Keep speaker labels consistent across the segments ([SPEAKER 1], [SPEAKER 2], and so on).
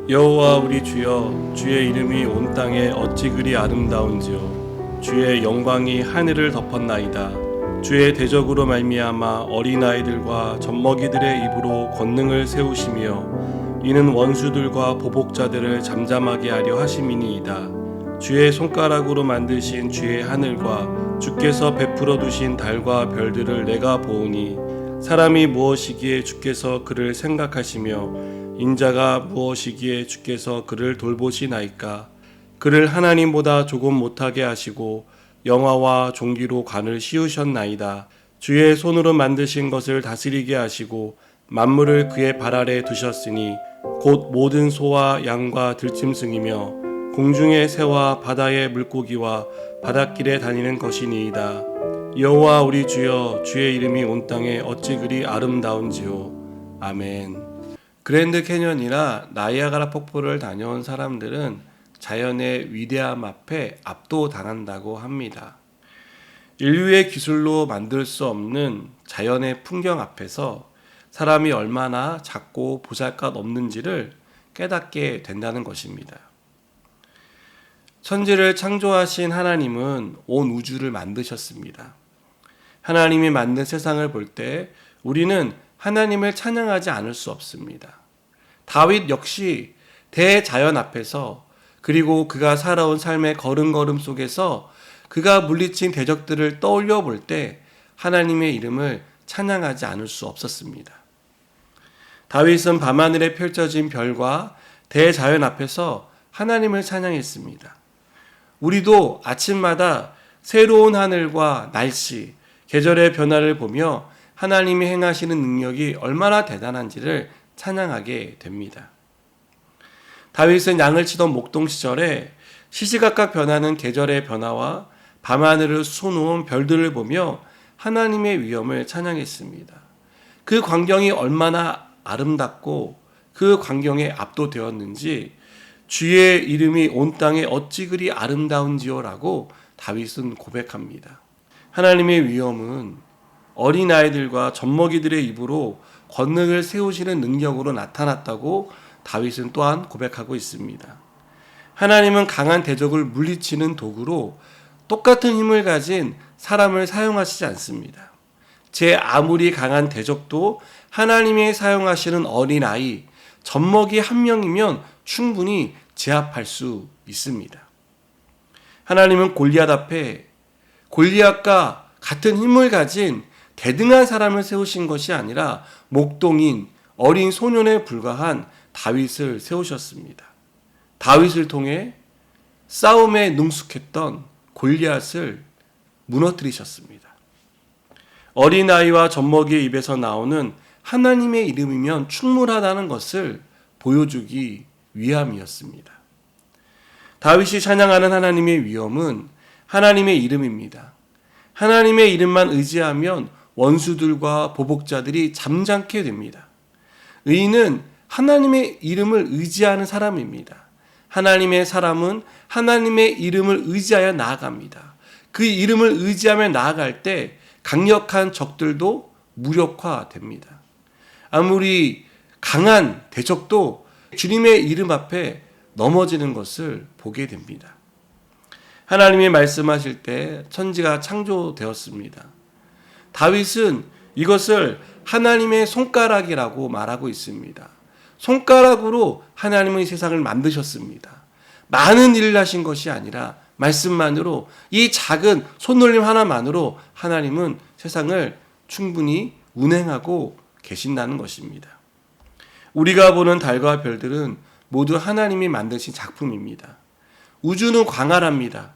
[SPEAKER 1] 여호와 우리 주여, 주의 이름이 온 땅에 어찌 그리 아름다운지요. 주의 영광이 하늘을 덮었나이다. 주의 대적으로 말미암아 어린아이들과 젖먹이들의 입으로 권능을 세우시며 이는 원수들과 보복자들을 잠잠하게 하려 하심이니이다. 주의 손가락으로 만드신 주의 하늘과 주께서 베풀어 두신 달과 별들을 내가 보오니 사람이 무엇이기에 주께서 그를 생각하시며 인자가 무엇이기에 주께서 그를 돌보시나이까. 그를 하나님보다 조금 못하게 하시고 영화와 종기로 관을 씌우셨나이다. 주의 손으로 만드신 것을 다스리게 하시고 만물을 그의 발 아래 두셨으니 곧 모든 소와 양과 들짐승이며 공중의 새와 바다의 물고기와 바닷길에 다니는 것이니이다. 여호와 우리 주여, 주의 이름이 온 땅에 어찌 그리 아름다운지요. 아멘. 그랜드 캐년이나 나이아가라 폭포를 다녀온 사람들은 자연의 위대함 앞에 압도당한다고 합니다. 인류의 기술로 만들 수 없는 자연의 풍경 앞에서 사람이 얼마나 작고 보잘것없는지를 깨닫게 된다는 것입니다. 천지를 창조하신 하나님은 온 우주를 만드셨습니다. 하나님이 만든 세상을 볼 때 우리는 하나님을 찬양하지 않을 수 없습니다. 다윗 역시 대자연 앞에서 그리고 그가 살아온 삶의 걸음걸음 속에서 그가 물리친 대적들을 떠올려 볼 때 하나님의 이름을 찬양하지 않을 수 없었습니다. 다윗은 밤하늘에 펼쳐진 별과 대자연 앞에서 하나님을 찬양했습니다. 우리도 아침마다 새로운 하늘과 날씨, 계절의 변화를 보며 하나님이 행하시는 능력이 얼마나 대단한지를 찬양하게 됩니다. 다윗은 양을 치던 목동 시절에 시시각각 변하는 계절의 변화와 밤하늘을 솟아놓은 별들을 보며 하나님의 위엄을 찬양했습니다. 그 광경이 얼마나 아름답고 그 광경에 압도되었는지 주의 이름이 온 땅에 어찌 그리 아름다운지요 라고 다윗은 고백합니다. 하나님의 위엄은 어린아이들과 젖먹이들의 입으로 권능을 세우시는 능력으로 나타났다고 다윗은 또한 고백하고 있습니다. 하나님은 강한 대적을 물리치는 도구로 똑같은 힘을 가진 사람을 사용하시지 않습니다. 제 아무리 강한 대적도 하나님이 사용하시는 어린아이, 젖먹이 한 명이면 충분히 제압할 수 있습니다. 하나님은 골리앗 앞에 골리앗과 같은 힘을 가진 대등한 사람을 세우신 것이 아니라 목동인 어린 소년에 불과한 다윗을 세우셨습니다. 다윗을 통해 싸움에 능숙했던 골리앗을 무너뜨리셨습니다. 어린아이와 젖먹이의 입에서 나오는 하나님의 이름이면 충분하다는 것을 보여주기 위함이었습니다. 다윗이 찬양하는 하나님의 위엄은 하나님의 이름입니다. 하나님의 이름만 의지하면 원수들과 보복자들이 잠잠게 됩니다. 의인은 하나님의 이름을 의지하는 사람입니다. 하나님의 사람은 하나님의 이름을 의지하여 나아갑니다. 그 이름을 의지하며 나아갈 때 강력한 적들도 무력화됩니다. 아무리 강한 대적도 주님의 이름 앞에 넘어지는 것을 보게 됩니다. 하나님이 말씀하실 때 천지가 창조되었습니다. 다윗은 이것을 하나님의 손가락이라고 말하고 있습니다. 손가락으로 하나님은 이 세상을 만드셨습니다. 많은 일을 하신 것이 아니라 말씀만으로 이 작은 손놀림 하나만으로 하나님은 세상을 충분히 운행하고 계신다는 것입니다. 우리가 보는 달과 별들은 모두 하나님이 만드신 작품입니다. 우주는 광활합니다.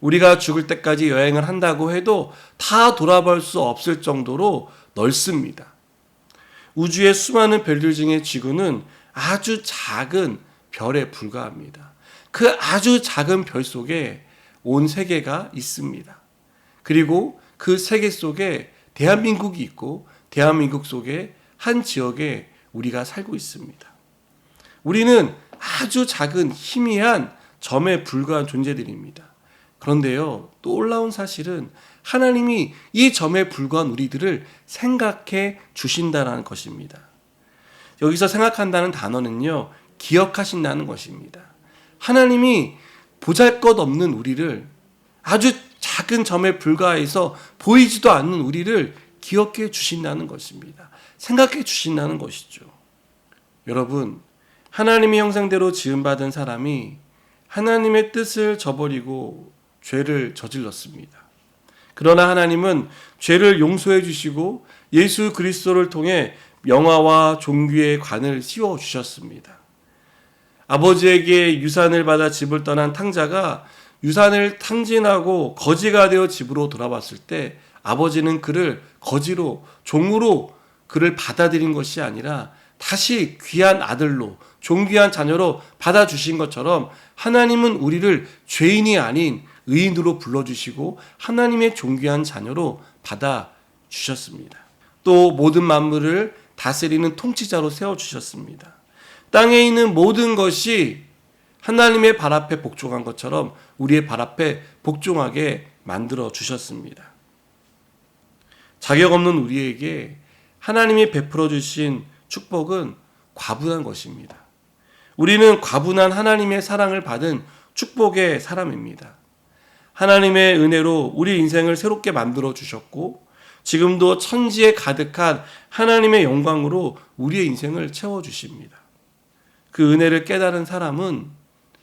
[SPEAKER 1] 우리가 죽을 때까지 여행을 한다고 해도 다 돌아볼 수 없을 정도로 넓습니다. 우주의 수많은 별들 중에 지구는 아주 작은 별에 불과합니다. 그 아주 작은 별 속에 온 세계가 있습니다. 그리고 그 세계 속에 대한민국이 있고 대한민국 속에 한 지역에 우리가 살고 있습니다. 우리는 아주 작은 희미한 점에 불과한 존재들입니다. 그런데요, 또 놀라운 사실은 하나님이 이 점에 불과한 우리들을 생각해 주신다는 것입니다. 여기서 생각한다는 단어는요, 기억하신다는 것입니다. 하나님이 보잘것없는 우리를, 아주 작은 점에 불과해서 보이지도 않는 우리를 기억해 주신다는 것입니다. 생각해 주신다는 것이죠. 여러분, 하나님의 형상대로 지음받은 사람이 하나님의 뜻을 저버리고 죄를 저질렀습니다. 그러나 하나님은 죄를 용서해 주시고 예수 그리스도를 통해 명화와 존귀의 관을 씌워 주셨습니다. 아버지에게 유산을 받아 집을 떠난 탕자가 유산을 탕진하고 거지가 되어 집으로 돌아왔을 때 아버지는 그를 거지로, 종으로 그를 받아들인 것이 아니라 다시 귀한 아들로, 존귀한 자녀로 받아주신 것처럼 하나님은 우리를 죄인이 아닌 의인으로 불러주시고 하나님의 존귀한 자녀로 받아주셨습니다. 또 모든 만물을 다스리는 통치자로 세워주셨습니다. 땅에 있는 모든 것이 하나님의 발 앞에 복종한 것처럼 우리의 발 앞에 복종하게 만들어 주셨습니다. 자격 없는 우리에게 하나님이 베풀어 주신 축복은 과분한 것입니다. 우리는 과분한 하나님의 사랑을 받은 축복의 사람입니다. 하나님의 은혜로 우리 인생을 새롭게 만들어 주셨고 지금도 천지에 가득한 하나님의 영광으로 우리의 인생을 채워 주십니다. 그 은혜를 깨달은 사람은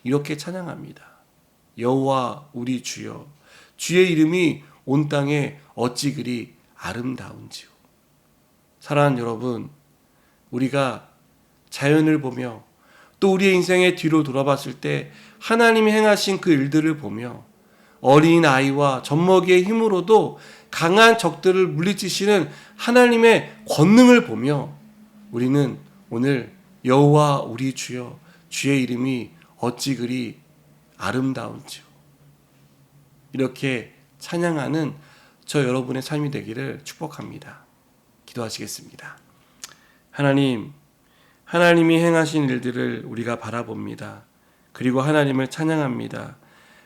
[SPEAKER 1] 이렇게 찬양합니다. 여호와 우리 주여, 주의 이름이 온 땅에 어찌 그리 아름다운지요. 사랑하는 여러분, 우리가 자연을 보며 또 우리의 인생의 뒤로 돌아봤을 때 하나님이 행하신 그 일들을 보며 어린 아이와 젖먹이의 힘으로도 강한 적들을 물리치시는 하나님의 권능을 보며 우리는 오늘 여호와 우리 주여, 주의 이름이 어찌 그리 아름다운지요. 이렇게 찬양하는 저 여러분의 삶이 되기를 축복합니다. 기도하시겠습니다. 하나님, 하나님이 행하신 일들을 우리가 바라봅니다. 그리고 하나님을 찬양합니다.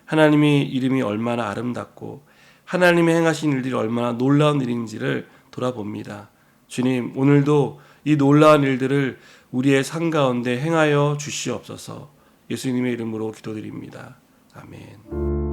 [SPEAKER 1] 하나님의 이름이 얼마나 아름답고 하나님이 행하신 일들이 얼마나 놀라운 일인지를 돌아봅니다. 주님, 오늘도 이 놀라운 일들을 우리의 삶 가운데 행하여 주시옵소서. 예수님의 이름으로 기도드립니다. 아멘.